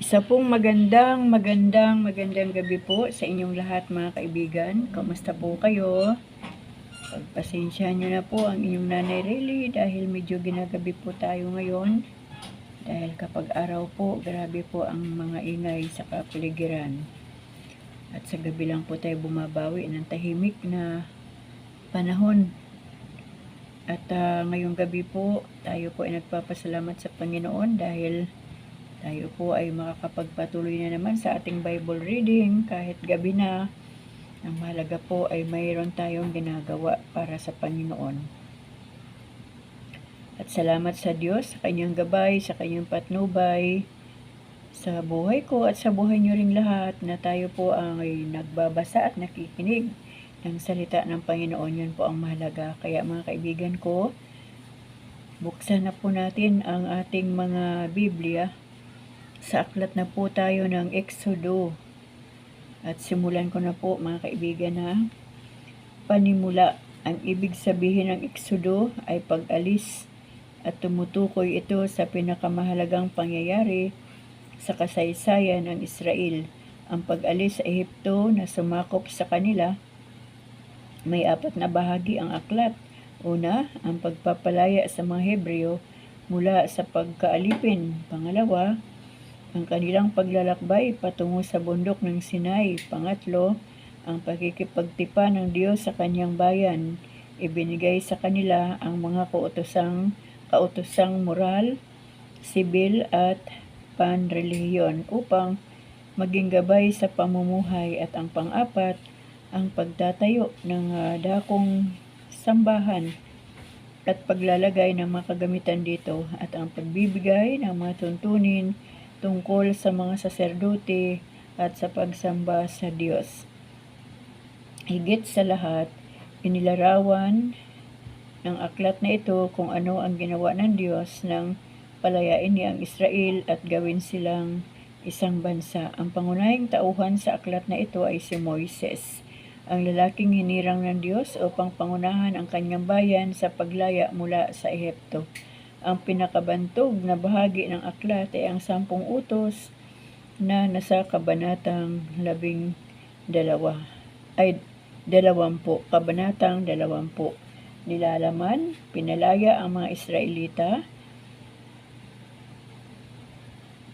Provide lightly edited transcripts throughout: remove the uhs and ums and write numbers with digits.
Isa pong magandang gabi po sa inyong lahat mga kaibigan. Kamusta po kayo? Pagpasensyahan nyo na po ang inyong nanay Riley dahil medyo ginagabi po tayo ngayon. Dahil kapag araw po, grabe po ang mga ingay sa kapaligiran. At sa gabi lang po tayo bumabawi ng tahimik na panahon. At ngayong gabi po, tayo po ay nagpapasalamat sa Panginoon dahil tayo po ay makakapagpatuloy na naman sa ating Bible reading kahit gabi na. Ang mahalaga po ay mayroon tayong ginagawa para sa Panginoon. At salamat sa Diyos sa kanyang gabay, sa kanyang patnubay, sa buhay ko at sa buhay niyo ring lahat na tayo po ay nagbabasa at nakikinig ng salita ng Panginoon. Yun po ang mahalaga. Kaya mga kaibigan ko, buksan na po natin ang ating mga Biblia. Sa aklat na po tayo ng Exodo. At simulan ko na po mga kaibigan na panimula. Ang ibig sabihin ng Exodo ay pag-alis at tumutukoy ito sa pinakamahalagang pangyayari sa kasaysayan ng Israel. Ang pag-alis sa Ehipto na sumakop sa kanila. May 4 na bahagi ang aklat. Una, ang pagpapalaya sa mga Hebreo mula sa pagkaalipin. Pangalawa, ang kanilang paglalakbay patungo sa bundok ng Sinai. Pangatlo, ang pakikipagtipan ng Diyos sa kanyang bayan. Ibinigay sa kanila ang mga kautosang moral, sibil at panrelihiyon upang maging gabay sa pamumuhay. At ang pang-apat, ang pagtatayo ng dakong sambahan at paglalagay ng mga kagamitan dito at ang pagbibigay ng mga tuntunin tungkol sa mga saserdote at sa pagsamba sa Diyos. Higit sa lahat, inilarawan ng aklat na ito kung ano ang ginawa ng Diyos nang palayain niya ang Israel at gawin silang isang bansa. Ang pangunahing tauhan sa aklat na ito ay si Moises, ang lalaking hinirang ng Diyos upang pangunahan ang kanyang bayan sa paglaya mula sa Ehipto. Ang pinakabantog na bahagi ng aklat ay ang 10 utos na nasa kabanatang 20. Kabanatang 20. Nilalaman, pinalaya ang mga Israelita.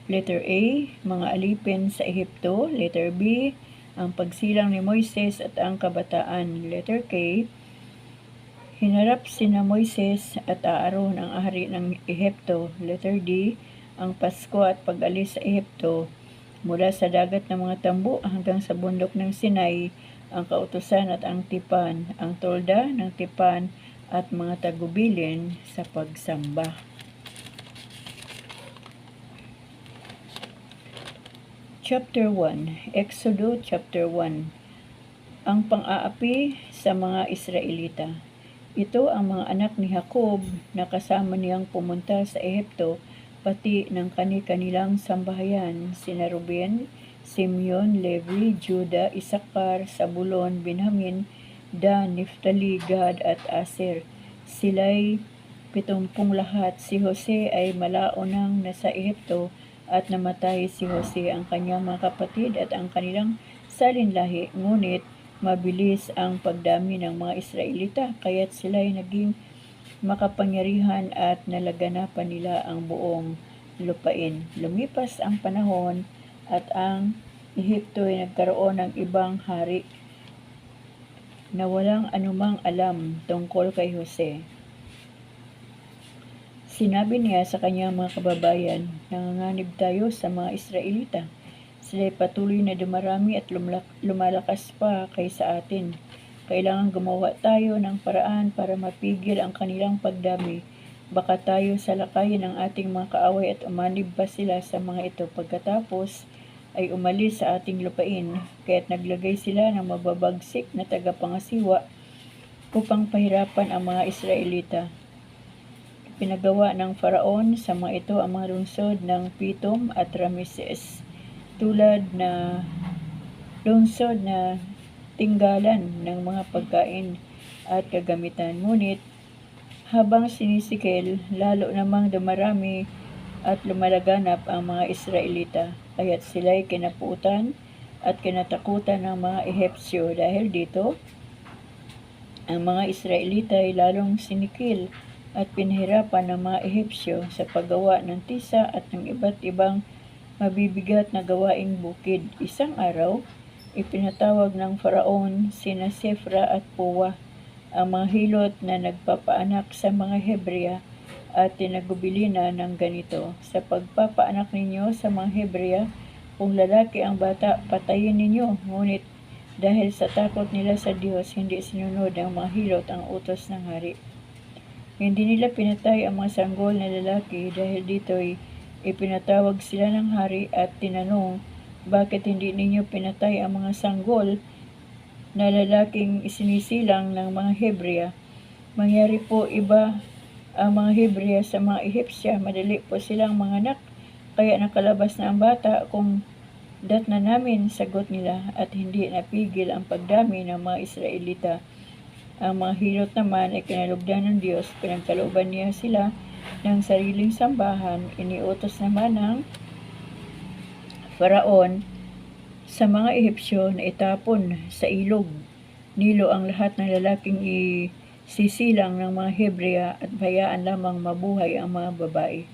Letter A, mga alipin sa Ehipto. Letter B, ang pagsilang ni Moises at ang kabataan. Letter K, hinarap sina Moises at Aaron ang hari ng Ehipto. Letter D, ang Pasko at pag-alis sa Ehipto mula sa dagat ng mga tambo hanggang sa bundok ng Sinai, ang kautusan at ang tipan, ang tolda ng tipan at mga tagubilin sa pagsamba. Chapter 1, Exodo Chapter 1. Ang pang-aapi sa mga Israelita. Ito ang mga anak ni Jacob na kasama niyang pumunta sa Ehipto, pati ng kani-kanilang sambahayan, sina Ruben, Simeon, Levi, Juda, Isakar, Zabulon, Benjamin, Dan, Naphtali, Gad at Aser. Sila'y 70 lahat. Si Jose ay malaunang nasa Ehipto at namatay si Jose, ang kanyang mga kapatid at ang kanilang salinlahi. Ngunit mabilis ang pagdami ng mga Israelita, kaya't sila'y naging makapangyarihan at nalaganapan nila ang buong lupain. Lumipas ang panahon at ang Ehipto ay nagkaroon ng ibang hari na walang anumang alam tungkol kay Jose. Sinabi niya sa kanyang mga kababayan, nanganganib tayo sa mga Israelita. Sila'y patuloy na dumarami at lumalakas pa kaysa atin. Kailangan gumawa tayo ng paraan para mapigil ang kanilang pagdami. Baka tayo salakayin ng ating mga kaaway at umanib pa sila sa mga ito. Pagkatapos ay umalis sa ating lupain, kaya't naglagay sila ng mababagsik na tagapangasiwa upang pahirapan ang mga Israelita. Pinagawa ng Faraon sa mga ito ang mga lungsod ng Pitom at Rameses, tulad na lungsod na tinggalan ng mga pagkain at kagamitan. Ngunit habang sinisikil, lalo namang dumarami at lumalaganap ang mga Israelita, kaya't sila'y kinapuutan at kinatakutan ng mga Ehipsyo. Dahil dito, ang mga Israelita ay lalong sinikil at pinahirapan ng mga Ehipsyo sa paggawa ng tisa at ng iba't ibang mabibigat na gawaing bukid. Isang araw, ipinatawag ng Faraon sina Sifra at Puwa, ang mga hilot na nagpapaanak sa mga Hebrea, at tinagubilina ng ganito, sa pagpapaanak ninyo sa mga Hebrea, kung lalaki ang bata, patayin ninyo. Ngunit dahil sa takot nila sa Diyos, hindi sinunod ng mga hilot ang utos ng hari. Hindi nila pinatay ang mga sanggol na lalaki. Dahil dito'y ipinatawag sila ng hari at tinanong, bakit hindi ninyo pinatay ang mga sanggol na lalaking isinisilang ng mga Hebrea? Mangyari po iba ang mga Hebrea sa mga Ehipsya, madali po silang manganak, kaya nakalabas na ang bata kung datna namin, sagot nila, at hindi napigil ang pagdami ng mga Israelita. Ang mga hilot naman ay kinalugdan ng Diyos, pinagkalooban niya sila ng sariling sambahan. Iniutos naman ng Faraon sa mga Ehipsyo na itapon sa ilog Nilo ang lahat ng lalaking sisilang ng mga Hebrea at hayaan lamang mabuhay ang mga babae.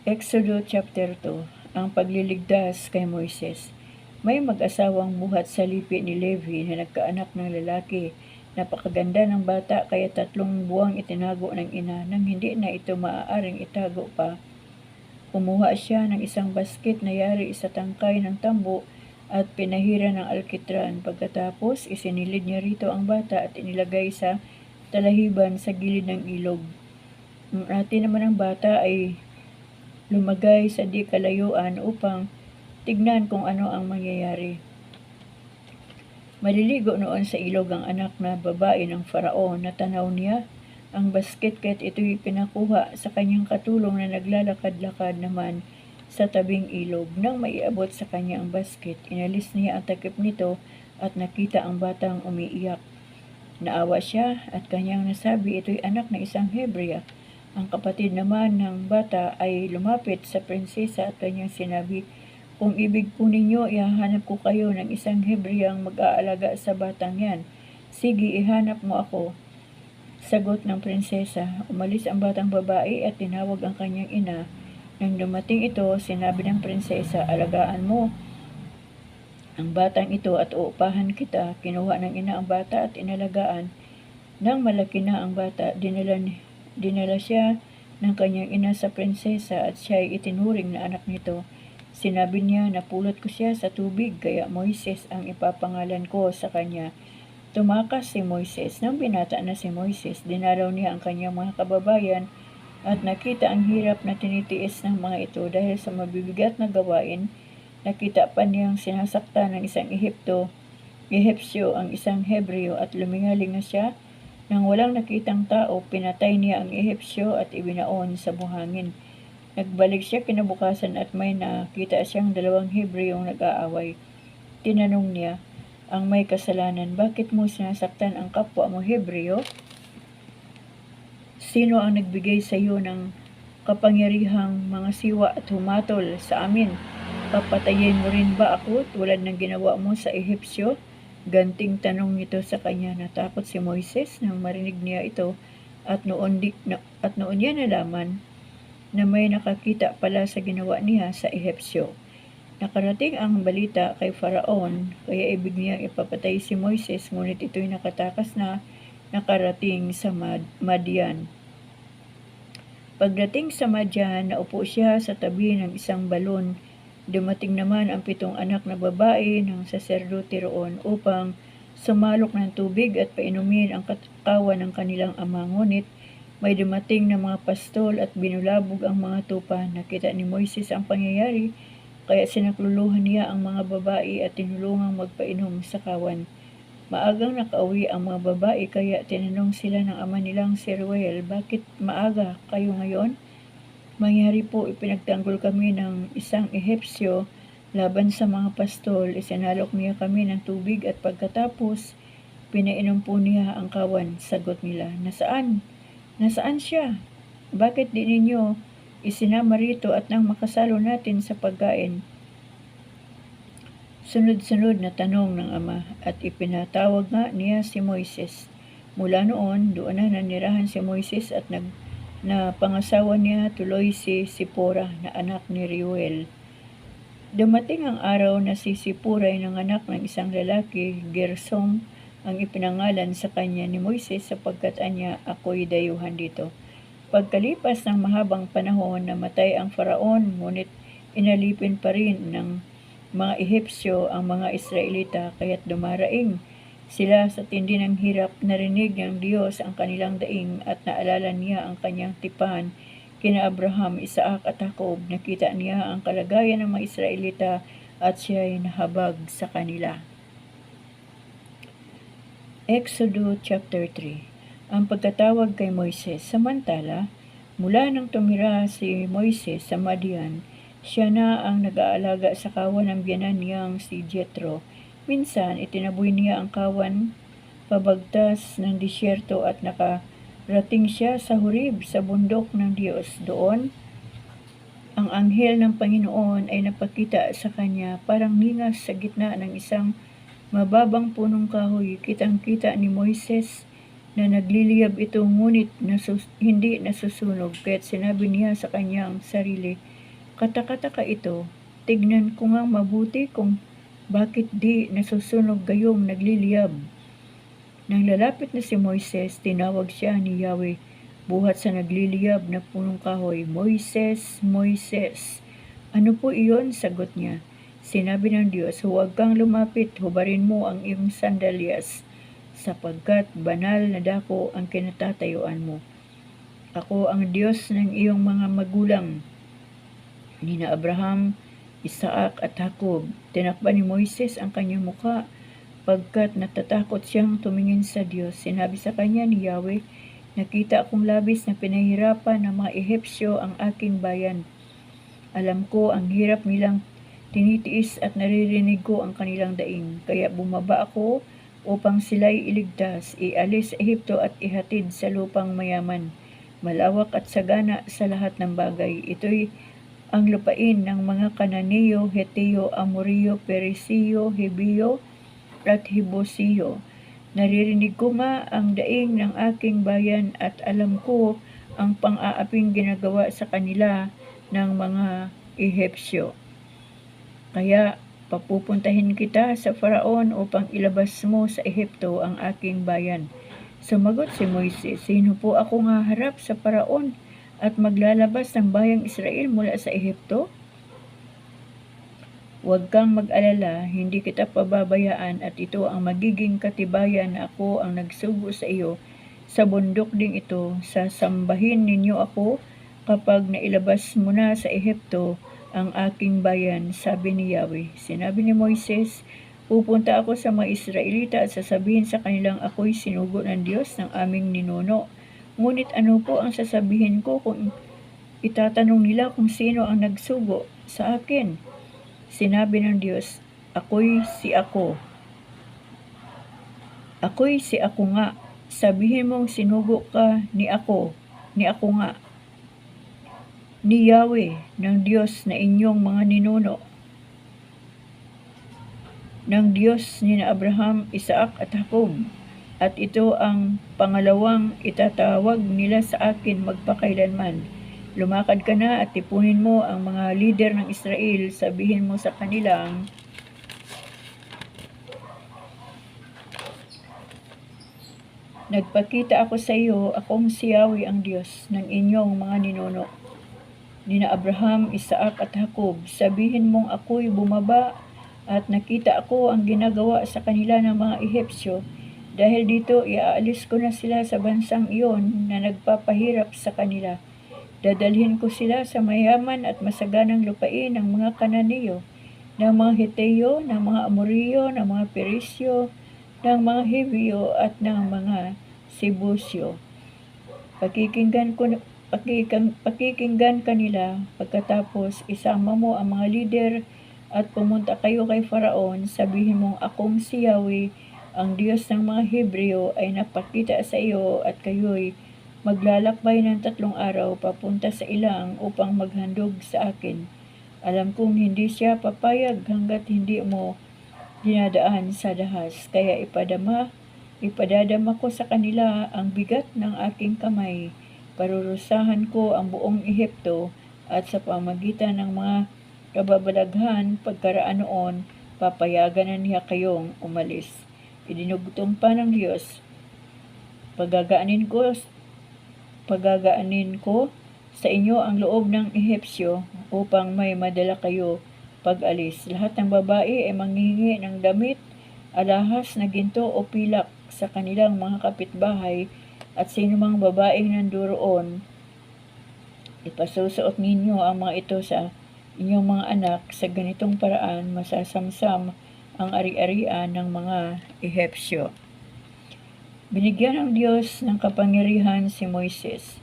Exodo chapter 2. Ang pagliligtas kay Moises. May mag-asawang buhat sa lipi ni Levi na nagkaanak ng lalaki. Napakaganda ng bata kaya 3 buwang itinago ng ina. Nang hindi na ito maaaring itago pa, kumuha siya ng isang basket na yari sa tangkay ng tambo at pinahira ng alkitran. Pagkatapos, isinilid niya rito ang bata at inilagay sa talahiban sa gilid ng ilog. Ang ate naman ng bata ay lumagay sa di kalayuan upang tignan kung ano ang mangyayari. Maliligo noon sa ilog ang anak na babae ng Faraon. Natanaw niya ang basket kahit ito'y pinakuha sa kanyang katulong na naglalakad-lakad naman sa tabing ilog. Nang maiabot sa kanya ang basket, inalis niya ang takip nito at nakita ang batang umiiyak. Naawa siya at kanyang nasabi, ito'y anak ng isang Hebrea. Ang kapatid naman ng bata ay lumapit sa prinsesa at kanyang sinabi, kung ibig po ninyo, ihahanap ko kayo ng isang Hebreang mag-aalaga sa batang yan. Sige, ihanap mo ako. Sagot ng prinsesa. Umalis ang batang babae at tinawag ang kanyang ina. Nang dumating ito, sinabi ng prinsesa, alagaan mo ang batang ito at uupahan kita. Kinuha ng ina ang bata at inalagaan. Nang malaki na ang bata, dinala siya ng kanyang ina sa prinsesa at siya ay itinuring na anak nito. Sinabi niya, napulot ko siya sa tubig, kaya Moises ang ipapangalan ko sa kanya. Tumakas si Moises. Nang binata na si Moises, dinalaw niya ang kanyang mga kababayan at nakita ang hirap na tinitiis ng mga ito dahil sa mabibigat na gawain. Nakita pa niyang sinasaktan ng isang Ehipsyo ang isang Hebreo at lumingaling na siya. Nang walang nakitang tao, pinatay niya ang Ehipsyo at ibinaon sa buhangin. Nagbalik siya kinabukasan at may nakita siyang 2 Hebreong nag-aaway. Tinanong niya ang may kasalanan, bakit mo sinasaktan ang kapwa mo Hebreo? Sino ang nagbigay sa iyo ng kapangyarihang mga siwa at humatol sa amin? Papatayin mo rin ba ako tulad ng ginawa mo sa Ehipsyo? Ganting tanong nito sa kanya. Natakot si Moises nang marinig niya ito at noon niya nalaman na may nakakita pala sa ginawa niya sa Ehipsyo. Nakarating ang balita kay Faraon, kaya ibig niyang ipapatay si Moises, ngunit ito'y nakatakas na nakarating sa Madian. Pagdating sa Madian, naupo siya sa tabi ng isang balon. Dumating naman ang 7 anak na babae ng saserdote roon upang sumalok ng tubig at painumin ang katawan ng kanilang ama. Ngunit may dumating na mga pastol at binulabog ang mga tupa. Nakita ni Moises ang pangyayari, kaya sinakluluhan niya ang mga babae at tinulungang magpainom sa kawan. Maagang nakauwi ang mga babae kaya tinanong sila ng ama nilang si Reuel, bakit maaga kayo ngayon? Mangyari po, ipinagtanggol kami ng isang Ehipsyo laban sa mga pastol. Isinalok niya kami ng tubig at pagkatapos pinainom po niya ang kawan. Sagot nila, nasaan siya? Bakit di ninyo isinama rito at nang makasalo natin sa pagkain. Sunod-sunod na tanong ng ama at ipinatawag nga niya si Moises. Mula noon, doon na nanirahan si Moises at pangasawa niya tuloy si Sipora na anak ni Reuel. Dumating ang araw na si Sipora ay nanganak ng isang lalaki, Gersom, ang ipinangalan sa kanya ni Moises sapagkat anya ako'y dayuhan dito. Pagkalipas ng mahabang panahon, namatay ang Faraon, ngunit inalipin pa rin ng mga Ehipsyo ang mga Israelita, kaya't dumaraing sila sa tindi ng hirap. Narinig ng Diyos ang kanilang daing at naalala niya ang kanyang tipan kina Abraham, Isaac at Jacob. Nakita niya ang kalagayan ng mga Israelita at siya'y nahabag sa kanila. Exodo chapter 3. Ang pagtatawag kay Moises. Samantala, mula nang tumira si Moises sa Madian, siya na ang nag-aalaga sa kawan ng biyanan niyang si Jethro. Minsan, itinaboy niya ang kawan pabagtas ng disyerto at nakarating siya sa Horeb, sa bundok ng Diyos. Doon, ang anghel ng Panginoon ay napakita sa kanya parang ningas sa gitna ng isang mababang punong kahoy. Kitang-kita ni Moises na nagliliyab ito, ngunit hindi nasusunog. Kaya't sinabi niya sa kanyang sarili, "Katakataka ito, tignan ko nga mabuti kung bakit di nasusunog gayong nagliliyab." Nang lalapit na si Moises, tinawag siya ni Yahweh buhat sa nagliliyab na punong kahoy, "Moises, Moises." "Ano po iyon?" sagot niya. Sinabi ng Diyos, "Huwag kang lumapit, hubarin mo ang iyong sandalyas, sapagkat banal na dako ang kinatatayuan mo. Ako ang Diyos ng iyong mga magulang, nina Abraham, Isaac at Jacob." Tinakpan ni Moises ang kanyang muka, pagkat natatakot siyang tumingin sa Diyos. Sinabi sa kanya ni Yahweh, "Nakita akong labis na pinahirapan ng mga Ehipsyo ang aking bayan. Alam ko ang hirap nilang tinitiis at naririnig ko ang kanilang daing. Kaya bumaba ako upang sila'y iligtas, ialis sa Ehipto at ihatid sa lupang mayaman, malawak at sagana sa lahat ng bagay. Ito'y ang lupain ng mga Kananeo, Heteo, Amoreo, Peresiyo, Hebiyo at Hibosiyo. Naririnig ko nga ang daing ng aking bayan at alam ko ang pang-aaping ginagawa sa kanila ng mga Ehipsyo. Kaya papupuntahin kita sa Faraon upang ilabas mo sa Ehipto ang aking bayan." Sumagot si Moises, "Sino po akong haharap sa Faraon at maglalabas ng bayang Israel mula sa Ehipto? Huwag kang mag-alala, hindi kita pababayaan at ito ang magiging katibayan na ako ang nagsugo sa iyo. Sa bundok ding ito, sasambahin ninyo ako kapag nailabas mo na sa Ehipto ang aking bayan," sabi ni Yahweh. Sinabi ni Moises, "Pupunta ako sa mga Israelita at sasabihin sa kanilang ako'y sinugo ng Diyos ng aming ninuno. Ngunit ano po ang sasabihin ko kung itatanong nila kung sino ang nagsugo sa akin?" Sinabi ng Diyos, "Ako'y si ako. Ako'y si ako nga. Sabihin mong sinugo ka ni ako nga, ni Yahweh, ng Diyos na inyong mga ninuno, ng Diyos ni Abraham, Isaac at Jacob. At ito ang pangalawang itatawag nila sa akin magpakailanman. Lumakad ka na at tipunin mo ang mga lider ng Israel. Sabihin mo sa kanilang, nagpakita ako sa iyo, akong si Yahweh ang Diyos ng inyong mga ninuno, nina Abraham, Isaac at Jacob. Sabihin mong ako'y bumaba at nakita ako ang ginagawa sa kanila ng mga Ehipsyo. Dahil dito, iaalis ko na sila sa bansang iyon na nagpapahirap sa kanila. Dadalhin ko sila sa mayaman at masaganang lupain ng mga Kananeo, ng mga Heteo, ng mga Amoreo, ng mga Perisyo, ng mga Hivyo at ng mga Sibusyo. Pakikinggan kanila. Pagkatapos isama mo ang mga lider at pumunta kayo kay Faraon. Sabihin mong akong si Yahweh, ang Diyos ng mga Hebreo, ay napakita sa iyo at kayo'y maglalakbay ng 3 araw papunta sa ilang upang maghandog sa akin. Alam kong hindi siya papayag hanggat hindi mo dinadaan sa dahas, kaya ipadadama ko sa kanila ang bigat ng aking kamay. Parurusahan ko ang buong Ehipto at sa pamagitan ng mga kababalaghan pagkaraan noon, papayagan na niya kayong umalis. Idinugtong pa ng Diyos, pagagaanin ko sa inyo ang loob ng Ehipsyo upang may madala kayo pag-alis. Lahat ng babae ay manghihingi ng damit, alahas na ginto o pilak sa kanilang mga kapitbahay, at sinumang babaeng nanduroon, ipasusuot ninyo ang mga ito sa inyong mga anak. Sa ganitong paraan masasamsam ang ari-arian ng mga Ehipsyo. Binigyan ng Diyos ng kapangyarihan si Moises.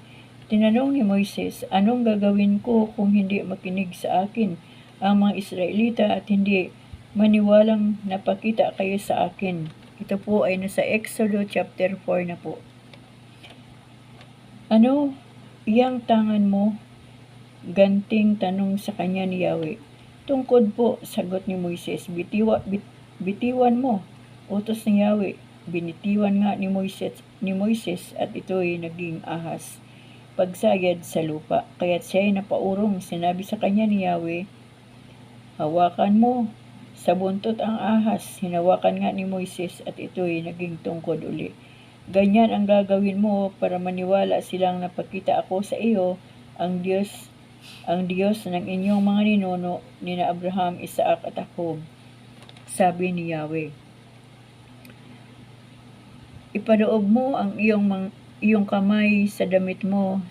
Tinanong ni Moises, anong gagawin ko kung hindi makinig sa akin ang mga Israelita at hindi maniwalang napakita kayo sa akin? Ito po ay nasa Exodo chapter 4 na po. Ano iyang tangan mo? Ganting tanong sa kanya ni Yahweh. Tungkod po, sagot ni Moises, bitiwan mo. Utos ni Yahweh, binitiwan nga ni Moises at ito'y naging ahas, pagsayad sa lupa. Kaya't siya'y napaurong. Sinabi sa kanya ni Yahweh, hawakan mo sa buntot ang ahas. Hinawakan nga ni Moises at ito'y naging tungkod uli. Ganyan ang gagawin mo para maniwala silang napakita ako sa iyo, ang Diyos ng inyong mga ninuno, nina Abraham, Isaac at Jacob. Sabi ni Yahweh, ipadoob mo ang iyong kamay sa damit mo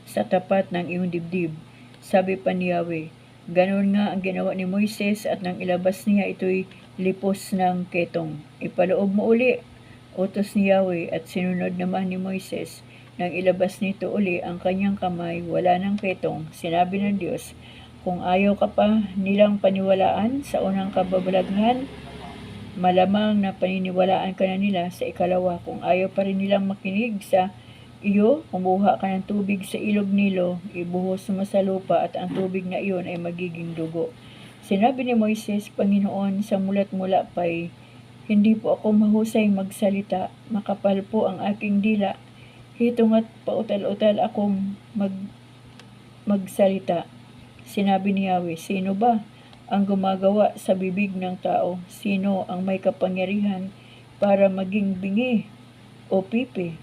sa tapat ng iyong dibdib. Sabi pa ni Yahweh, ganon nga ang ginawa ni Moises at nang ilabas niya ito'y lipos ng ketong. Ipaloob mo uli, utos ni Yahweh, at sinunod naman ni Moises. Nang ilabas nito uli ang kanyang kamay, wala ng ketong. Sinabi ng Diyos, kung ayaw ka pa nilang paniwalaan sa unang kababalaghan, malamang na paniniwalaan ka na nila sa ikalawa. Kung ayaw pa rin nilang makinig sa iyo, kumuha ka ng tubig sa ilog Nilo, ibuhos mo sa lupa at ang tubig na iyon ay magiging dugo. Sinabi ni Moises, Panginoon, sa mulat-mula pa'y hindi po ako mahusay magsalita, makapal po ang aking dila, hitong at pautal-utal akong magsalita. Sinabi ni Yahweh, sino ba ang gumagawa sa bibig ng tao? Sino ang may kapangyarihan para maging bingi o pipi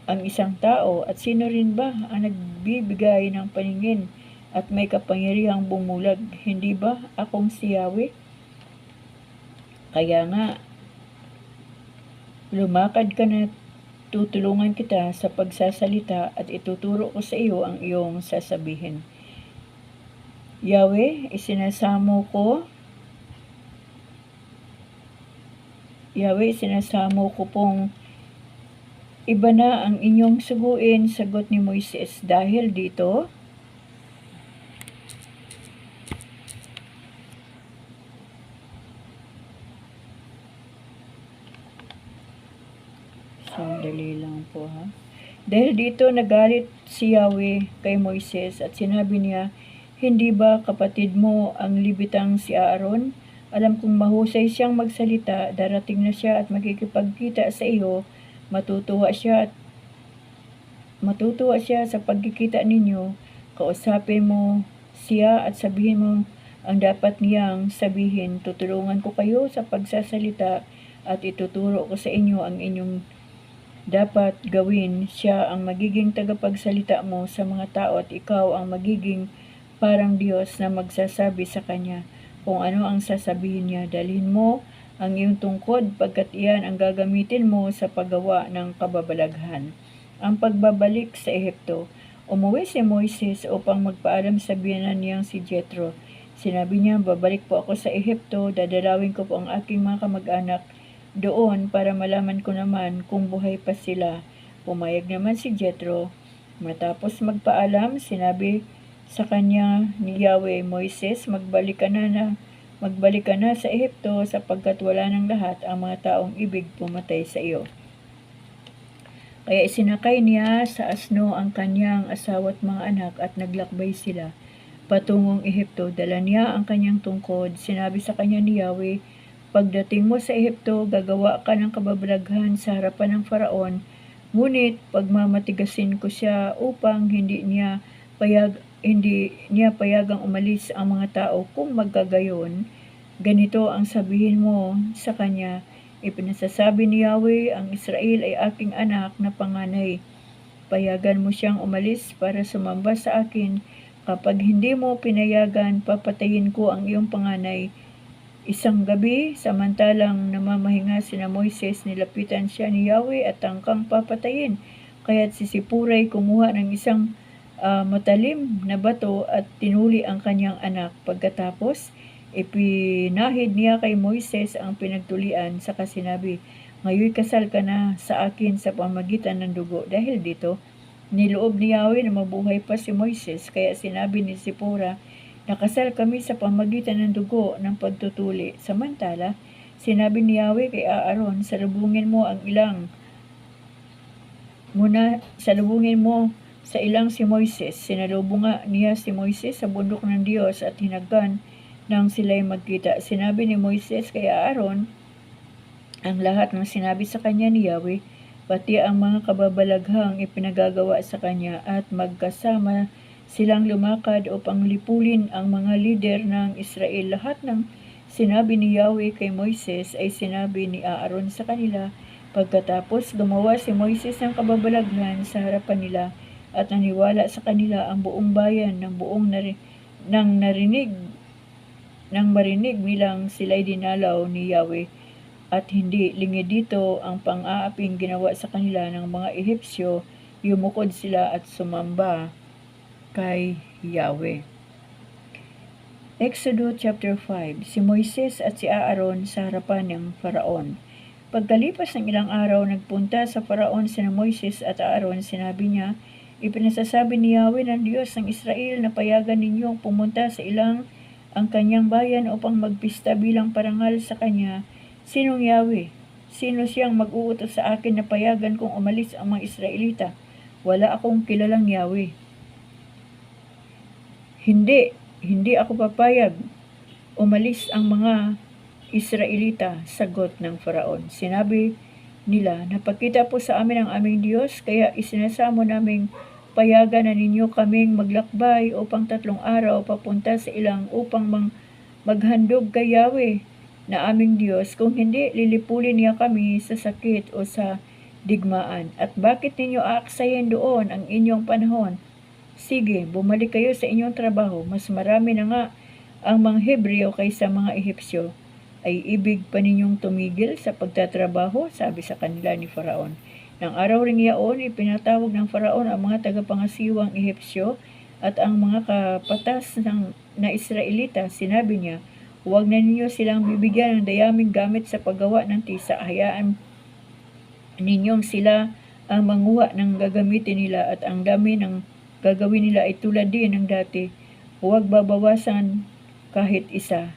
ang isang tao? At sino rin ba ang nagbibigay ng paningin at may kapangyarihang bumulag? Hindi ba akong si Yahweh? Kaya nga, lumakad ka na, tutulungan kita sa pagsasalita at ituturo ko sa iyo ang iyong sasabihin. Yahweh, isinasamo ko pong iba na ang inyong suguin, sagot ni Moises. Dahil dito, sandali lang po ha. Dahil dito nagalit si Yahweh kay Moises at sinabi niya, hindi ba kapatid mo ang libitang si Aaron? Alam kong mahusay siyang magsalita, darating na siya at makikipagkita sa iyo, matutuwa siya sa pagkikita ninyo. Kausapin mo siya at sabihin mo ang dapat niyang sabihin. Tutulungan ko kayo sa pagsasalita at ituturo ko sa inyo ang inyong dapat gawin. Siya ang magiging tagapagsalita mo sa mga tao at ikaw ang magiging parang Diyos na magsasabi sa kanya kung ano ang sasabihin niya. Dalhin mo ang iyong tungkod pagkat iyan ang gagamitin mo sa paggawa ng kababalaghan. Ang pagbabalik sa Ehipto. Umuwi si Moises upang magpaalam sa biyenan niyang si Jethro. Sinabi niya, babalik po ako sa Ehipto, dadalawin ko po ang aking mga kamag-anak doon para malaman ko naman kung buhay pa sila. Pumayag naman si Jethro. Matapos magpaalam, sinabi sa kanya ni Yahweh, Moises, magbalik ka na sa Ehipto sapagkat wala ng lahat ang mga taong ibig pumatay sa iyo. Kaya isinakay niya sa asno ang kanyang asawa at mga anak at naglakbay sila patungong Ehipto. Dala niya ang kanyang tungkod. Sinabi sa kanya ni Yahweh, pagdating mo sa Ehipto, gagawa ka ng kababalaghan sa harapan ng Faraon, ngunit pagmamatigasin ko siya upang hindi niya payagang umalis ang mga tao. Kung magkagayon, ganito ang sabihin mo sa kanya, ipinasasabi ni Yahweh, ang Israel ay aking anak na panganay. Payagan mo siyang umalis para sumamba sa akin. Kapag hindi mo pinayagan, papatayin ko ang iyong panganay. Isang gabi, samantalang namamahinga sina Moises, nilapitan siya ni Yahweh at tangkang papatayin. Kaya't si Sipuray kumuha ng isang matalim na bato at tinuli ang kanyang anak. Pagkatapos, ipinahid niya kay Moises ang pinagtulian, saka sinabi, ngayon kasal ka na sa akin sa pamagitan ng dugo. Dahil dito, niloob ni Yahweh na mabuhay pa si Moises, kaya sinabi ni Sipora, nakasal kami sa pamagitan ng dugo ng pagtutuli. Samantala, sinabi ni Yahweh kay Aaron, salubungin mo sa ilang si Moises. Sinalubong nga niya si Moises sa bundok ng Diyos at hinagkan nang sila'y magkita. Sinabi ni Moises kay Aaron ang lahat ng sinabi sa kanya ni Yahweh, pati ang mga kababalaghang ipinagagawa sa kanya, at magkasama silang lumakad upang lipulin ang mga lider ng Israel. Lahat ng sinabi ni Yahweh kay Moises ay sinabi ni Aaron sa kanila. Pagkatapos gumawa si Moises ng kababalaghan sa harapan nila at naniwala sa kanila ang buong bayan nang marinig nilang sila'y dinalaw ni Yahweh. At hindi lingid dito ang pang-aaping ginawa sa kanila ng mga Ehipsyo, yumukod sila at sumamba kay Yahweh. Exodus chapter 5. Si Moises at si Aaron sa harapan ng Faraon. Pagkalipas ng ilang araw, nagpunta sa Faraon sina Moises at Aaron. Sinabi niya, ipinasasabi ni Yahweh ng Diyos ng Israel na payagan ninyong pumunta sa ilang ang kanyang bayan upang magpista bilang parangal sa kanya. Sinong Yahweh? Sino siyang mag-uutos sa akin na payagan kong umalis ang mga Israelita? Wala akong kilalang Yahweh. Hindi ako papayag umalis ang mga Israelita, sagot ng Faraon. Sinabi nila, napakita po sa amin ang aming Diyos, kaya isinasamo naming payagan na ninyo kaming maglakbay upang 3 araw papunta sa ilang upang maghandog kay Yahweh na aming Diyos. Kung hindi, lilipulin niya kami sa sakit o sa digmaan. At bakit ninyo aaksayin doon ang inyong panahon? Sige, bumalik kayo sa inyong trabaho. Mas marami na nga ang mga Hebreo kaysa mga Ehipsyo. Ay ibig pa ninyong tumigil sa pagtatrabaho? Sabi sa kanila ni Faraon. Nang araw ring yaon, ipinatawag ng Faraon ang mga tagapangasiwang Ehipsyo at ang mga kapatas na Israelita. Sinabi niya, huwag na ninyo silang bibigyan ng dayaming gamit sa paggawa ng tisa. Hayaan ninyong sila ang manguha ng gagamitin nila at ang dami ng gagawin nila ay tulad din ng dati. Huwag babawasan kahit isa.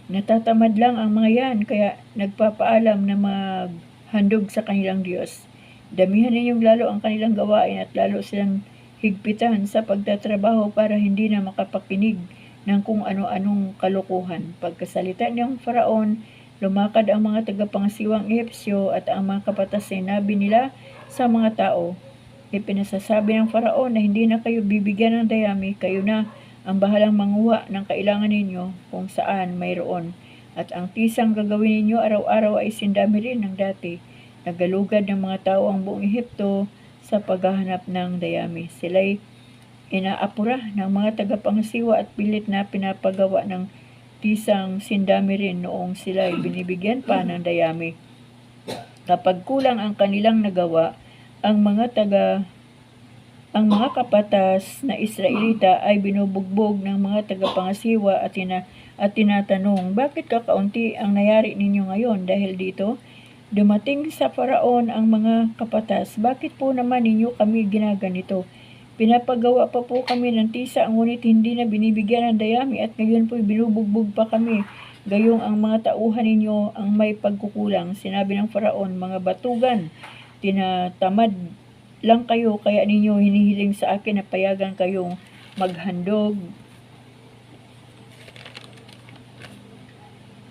Natatamad lang ang mga yan, kaya nagpapaalam na maghandog sa kanilang Diyos. Damihan ninyong lalo ang kanilang gawain at lalo silang higpitan sa pagtatrabaho para hindi na makapakinig ng kung ano-anong kalukuhan. Pagkasalita niyang Faraon, lumakad ang mga tagapangasiwang Ehipsyo at ang mga kapatas ay nabi nila sa mga tao. Ipinasasabi ng Faraon na hindi na kayo bibigyan ng dayami, kayo na ang bahalang manguha ng kailangan ninyo kung saan mayroon. At ang tisang gagawin ninyo araw-araw ay sindami rin ng dati. Nagalugad ng mga tao ang buong Ehipto sa paghahanap ng dayami. Sila'y inaapura ng mga tagapangasiwa at pilit na pinapagawa ng tisang sindami rin noong sila'y binibigyan pa ng dayami. Kapag kulang ang kanilang nagawa, ang mga kapatas na Israelita ay binubugbog ng mga tagapangasiwa at tinatanong, bakit kakaunti ang nangyari ninyo ngayon? Dahil dito, dumating sa Faraon ang mga kapatas, bakit po naman ninyo kami ginaganito? Pinapagawa pa po kami ng tisa, ngunit hindi na binibigyan ng dayami at ngayon po binubugbog pa kami. Gayong ang mga tauhan ninyo ang may pagkukulang. Sinabi ng Faraon, mga batugan tinatamad lang kayo, kaya ninyo hinihiling sa akin na payagan kayong maghandog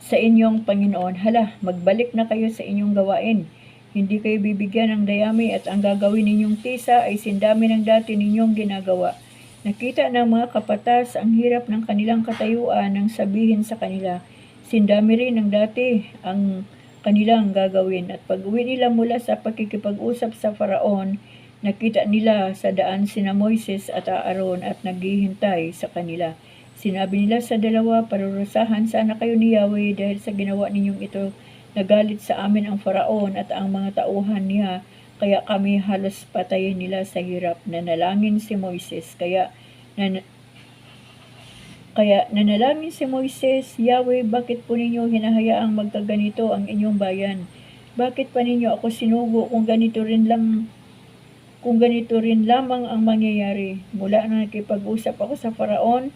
sa inyong Panginoon. Hala, magbalik na kayo sa inyong gawain. Hindi kayo bibigyan ng dayami at ang gagawin ninyong tisa ay sindami ng dati ninyong ginagawa. Nakita ng mga kapatas ang hirap ng kanilang katayuan nang sabihin sa kanila, sindami rin ng dati ang kanilang gagawin. At pag-uwi nila mula sa pakikipag-usap sa Faraon, nakita nila sa daan sina Moises at Aaron at naghihintay sa kanila. Sinabi nila sa dalawa, parurusahan sana kayo ni Yahweh dahil sa ginawa ninyong ito. Nagalit sa amin ang Faraon at ang mga tauhan niya, kaya kami halos patayin nila sa hirap. Nanalangin si Moises, kaya nanalangin si Moises, Yahweh, bakit po ninyo hinahayaang magkaganito ang inyong bayan? Bakit pa ninyo ako sinugo kung ganito rin lamang ang mangyayari? Mula nang nakipag-usap ako sa Faraon,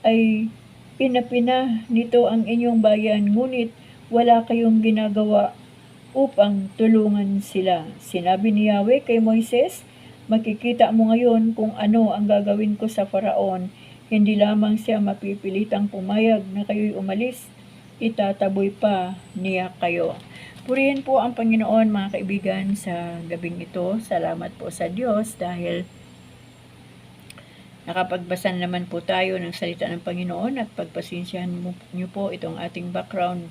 ay pinapina nito ang inyong bayan, ngunit wala kayong ginagawa upang tulungan sila. Sinabi ni Yahweh kay Moises, makikita mo ngayon kung ano ang gagawin ko sa Faraon. Hindi lamang siya mapipilitang pumayag na kayo'y umalis, itataboy pa niya kayo. Purihin po ang Panginoon, mga kaibigan, sa gabing ito. Salamat po sa Diyos dahil nakapagbasa naman po tayo ng salita ng Panginoon at pagpasensyahan niyo po itong ating background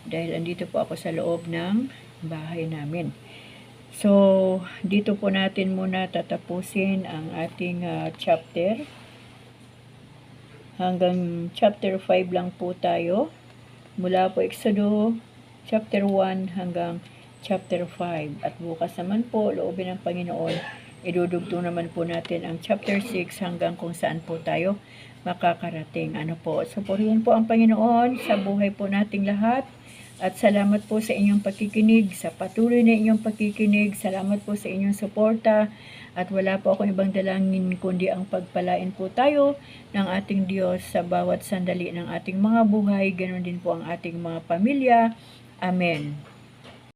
dahil andito po ako sa loob ng bahay namin. So, dito po natin muna tatapusin ang ating chapter. Hanggang chapter 5 lang po tayo. Mula po Exodo chapter 1 hanggang chapter 5. At bukas naman po, loobin ng Panginoon, idudugtong naman po natin ang chapter 6 hanggang kung saan po tayo makakarating. So, purihin po ang Panginoon sa buhay po nating lahat. At salamat po sa inyong pakikinig, sa patuloy na inyong pakikinig. Salamat po sa inyong suporta. At wala po akong ibang dalangin kundi ang pagpalain po tayo ng ating Diyos sa bawat sandali ng ating mga buhay. Ganon din po ang ating mga pamilya. Amen.